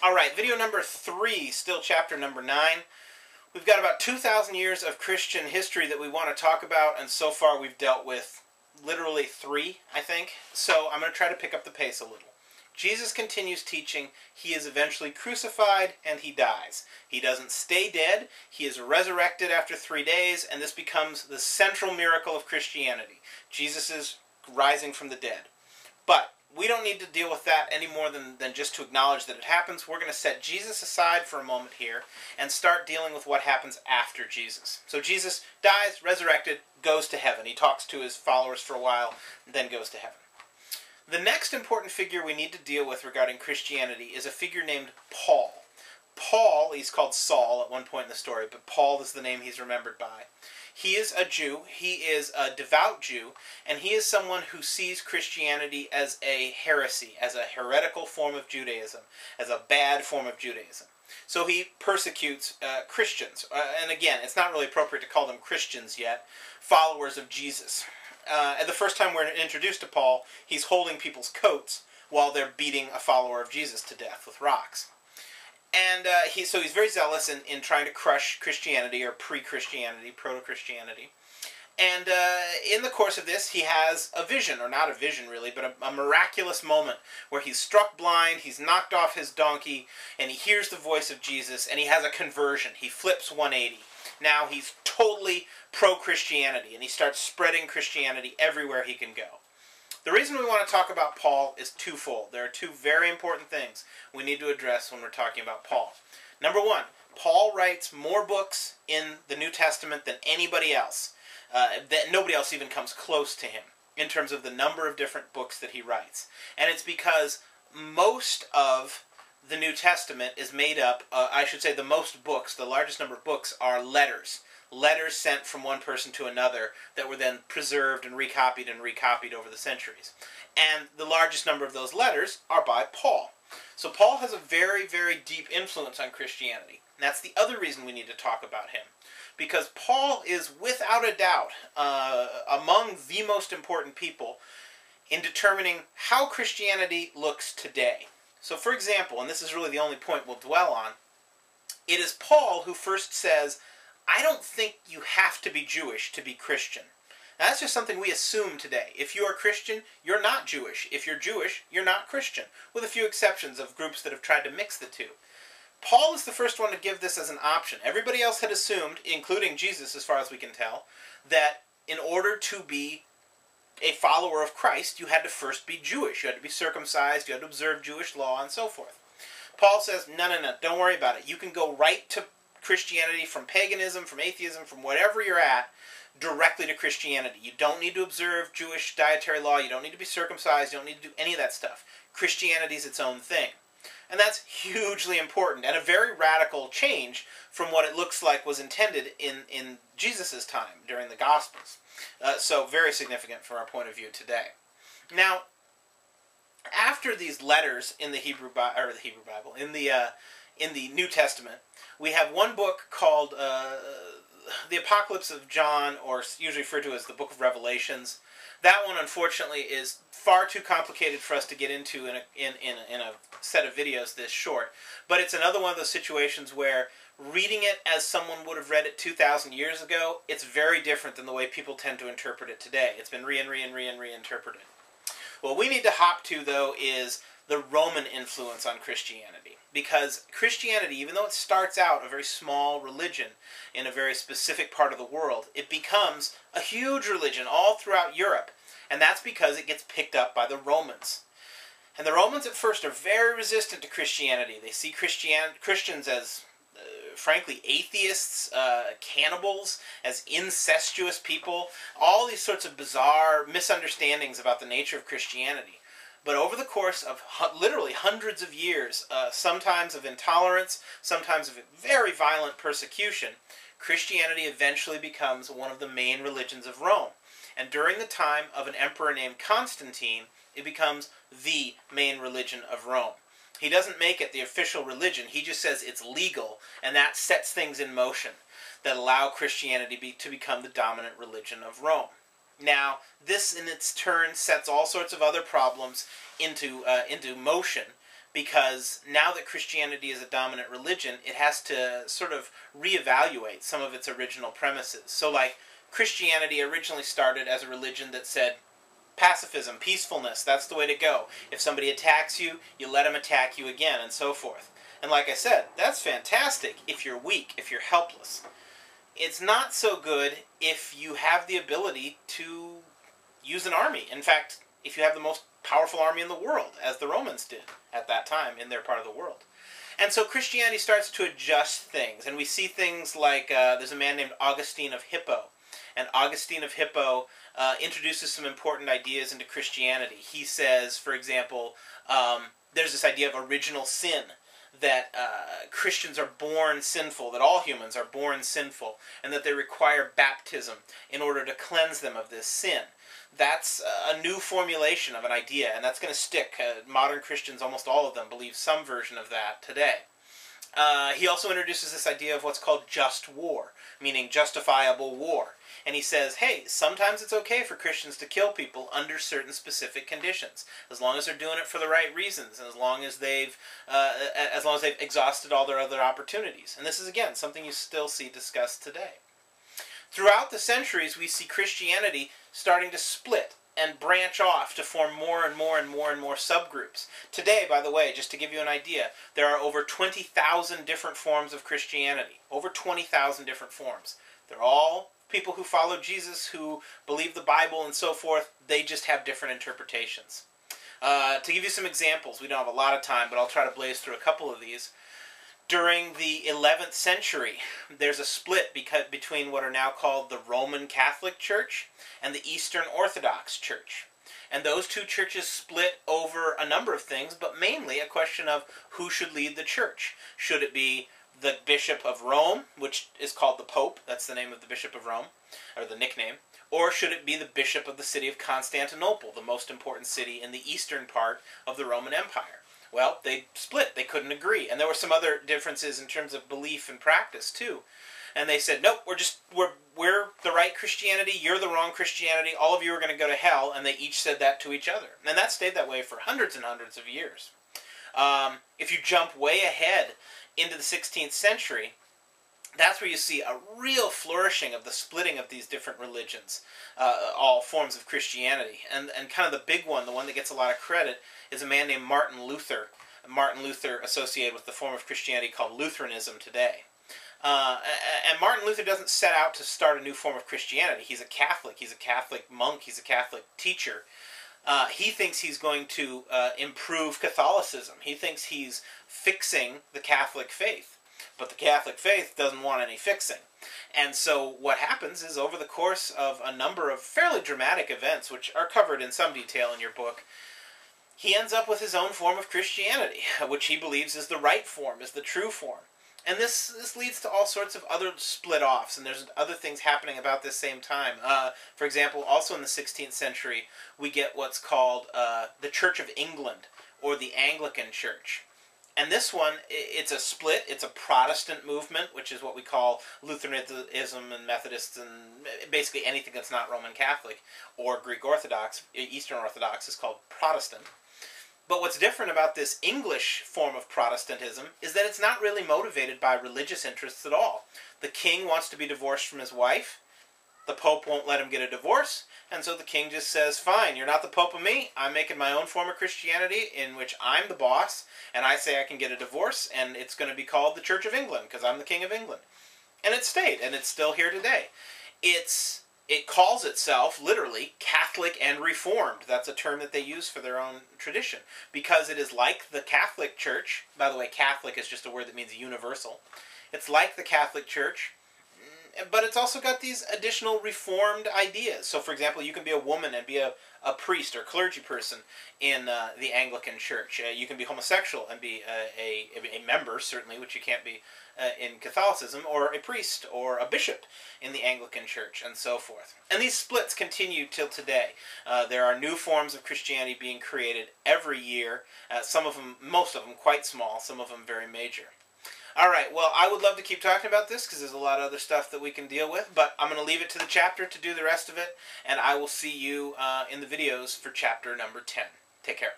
Alright, video number 3, still chapter number 9. We've got about 2,000 years of Christian history that we want to talk about, and so far we've dealt with literally 3, I think. So I'm going to try to pick up the pace a little. Jesus continues teaching. He is eventually crucified, and he dies. He doesn't stay dead. He is resurrected after 3 days, and this becomes the central miracle of Christianity. Jesus is rising from the dead. But we don't need to deal with that any more than just to acknowledge that it happens. We're going to set Jesus aside for a moment here and start dealing with what happens after Jesus. So Jesus dies, resurrected, goes to heaven. He talks to his followers for a while, and then goes to heaven. The next important figure we need to deal with regarding Christianity is a figure named Paul. Paul, he's called Saul at one point in the story, but Paul is the name he's remembered by. He is a Jew, he is a devout Jew, and he is someone who sees Christianity as a heresy, as a heretical form of Judaism, as a bad form of Judaism. So he persecutes Christians, and again, it's not really appropriate to call them Christians yet, followers of Jesus. And the first time we're introduced to Paul, he's holding people's coats while they're beating a follower of Jesus to death with rocks. And so he's very zealous in trying to crush Christianity, or pre-Christianity, proto-Christianity. And in the course of this, he has a vision, or not a vision really, but a miraculous moment where he's struck blind, he's knocked off his donkey, and he hears the voice of Jesus, and he has a conversion. He flips 180. Now he's totally pro-Christianity, and he starts spreading Christianity everywhere he can go. The reason we want to talk about Paul is twofold. There are 2 very important things we need to address when we're talking about Paul. Number 1, Paul writes more books in the New Testament than anybody else. Nobody else even comes close to him in terms of the number of different books that he writes. And it's because most of the New Testament is made up, I should say the most books, the largest number of books are letters. Letters sent from one person to another that were then preserved and recopied over the centuries. And the largest number of those letters are by Paul. So Paul has a very, very deep influence on Christianity. And that's the other reason we need to talk about him. Because Paul is, without a doubt, among the most important people in determining how Christianity looks today. So for example, and this is really the only point we'll dwell on, it is Paul who first says, I don't think you have to be Jewish to be Christian. Now, that's just something we assume today. If you are Christian, you're not Jewish. If you're Jewish, you're not Christian, with a few exceptions of groups that have tried to mix the two. Paul is the first one to give this as an option. Everybody else had assumed, including Jesus as far as we can tell, that in order to be a follower of Christ, you had to first be Jewish. You had to be circumcised, you had to observe Jewish law, and so forth. Paul says, no, don't worry about it. You can go right to Christianity from paganism, from atheism, from whatever you're at, directly to Christianity. You don't need to observe Jewish dietary law, you don't need to be circumcised, you don't need to do any of that stuff. Christianity is its own thing. And that's hugely important, and a very radical change from what it looks like was intended in Jesus' time, during the Gospels. So very significant from our point of view today. Now, after these letters in the Hebrew Bible, in the New Testament, we have one book called the Apocalypse of John, or usually referred to as the Book of Revelations. That one, unfortunately, is far too complicated for us to get into in a set of videos this short. But it's another one of those situations where reading it as someone would have read it 2,000 years ago, it's very different than the way people tend to interpret it today. It's been reinterpreted. What we need to hop to, though, is the Roman influence on Christianity. Because Christianity, even though it starts out a very small religion in a very specific part of the world, it becomes a huge religion all throughout Europe. And that's because it gets picked up by the Romans. And the Romans at first are very resistant to Christianity. They see Christians as, frankly, atheists, cannibals, as incestuous people, all these sorts of bizarre misunderstandings about the nature of Christianity. But over the course of literally hundreds of years, sometimes of intolerance, sometimes of very violent persecution, Christianity eventually becomes one of the main religions of Rome. And during the time of an emperor named Constantine, it becomes the main religion of Rome. He doesn't make it the official religion, he just says it's legal, and that sets things in motion that allow Christianity to become the dominant religion of Rome. Now, this in its turn sets all sorts of other problems into motion because now that Christianity is a dominant religion, it has to sort of reevaluate some of its original premises. So like, Christianity originally started as a religion that said, pacifism, peacefulness, that's the way to go. If somebody attacks you, you let them attack you again, and so forth. And like I said, that's fantastic if you're weak, if you're helpless. It's not so good if you have the ability to use an army. In fact, if you have the most powerful army in the world, as the Romans did at that time in their part of the world. And so Christianity starts to adjust things, and we see things like, there's a man named Augustine of Hippo, and Augustine of Hippo introduces some important ideas into Christianity. He says, for example, there's this idea of original sin, that Christians are born sinful, that all humans are born sinful, and that they require baptism in order to cleanse them of this sin. That's a new formulation of an idea, and that's going to stick. Modern Christians, almost all of them, believe some version of that today. He also introduces this idea of what's called just war, meaning justifiable war. And he says, hey, sometimes it's okay for Christians to kill people under certain specific conditions, as long as they're doing it for the right reasons, and as long as they've exhausted all their other opportunities. And this is, again, something you still see discussed today. Throughout the centuries, we see Christianity starting to split and branch off to form more and more and more and more subgroups. Today, by the way, just to give you an idea, there are over 20,000 different forms of Christianity. Over 20,000 different forms. They're all people who follow Jesus, who believe the Bible and so forth. They just have different interpretations. To give you some examples, we don't have a lot of time, but I'll try to blaze through a couple of these. During the 11th century, there's a split between what are now called the Roman Catholic Church and the Eastern Orthodox Church. And those two churches split over a number of things, but mainly a question of who should lead the church. Should it be the Bishop of Rome, which is called the Pope, that's the name of the Bishop of Rome, or the nickname, or should it be the Bishop of the city of Constantinople, the most important city in the eastern part of the Roman Empire? Well, they split. They couldn't agree. And there were some other differences in terms of belief and practice, too. And they said, nope, we're the right Christianity, you're the wrong Christianity, all of you are going to go to hell, and they each said that to each other. And that stayed that way for hundreds and hundreds of years. If you jump way ahead into the 16th century, that's where you see a real flourishing of the splitting of these different religions, all forms of Christianity. And kind of the big one, the one that gets a lot of credit, is a man named Martin Luther. Martin Luther associated with the form of Christianity called Lutheranism today. And Martin Luther doesn't set out to start a new form of Christianity. He's a Catholic monk, he's a Catholic teacher. He thinks he's going to improve Catholicism. He thinks he's fixing the Catholic faith. But the Catholic faith doesn't want any fixing. And so what happens is, over the course of a number of fairly dramatic events, which are covered in some detail in your book, he ends up with his own form of Christianity, which he believes is the right form, is the true form. And this leads to all sorts of other split-offs, and there's other things happening about this same time. For example, also in the 16th century, we get what's called the Church of England, or the Anglican Church. And this one, it's a split. It's a Protestant movement, which is what we call Lutheranism and Methodists and basically anything that's not Roman Catholic or Greek Orthodox. Eastern Orthodox is called Protestant. But what's different about this English form of Protestantism is that it's not really motivated by religious interests at all. The king wants to be divorced from his wife. The Pope won't let him get a divorce. And so the king just says, fine, you're not the Pope of me. I'm making my own form of Christianity in which I'm the boss, and I say I can get a divorce, and it's going to be called the Church of England because I'm the King of England. And it stayed, and it's still here today. It calls itself, literally, Catholic and Reformed. That's a term that they use for their own tradition. Because it is like the Catholic Church. By the way, Catholic is just a word that means universal. It's like the Catholic Church, but it's also got these additional Reformed ideas. So, for example, you can be a woman and be a priest or clergy person in the Anglican Church. You can be homosexual and be a member, certainly, which you can't be in Catholicism, or a priest or a bishop in the Anglican Church, and so forth. And these splits continue till today. There are new forms of Christianity being created every year. Some of them, most of them, quite small. Some of them very major. All right, well, I would love to keep talking about this because there's a lot of other stuff that we can deal with, but I'm going to leave it to the chapter to do the rest of it, and I will see you in the videos for chapter number 10. Take care.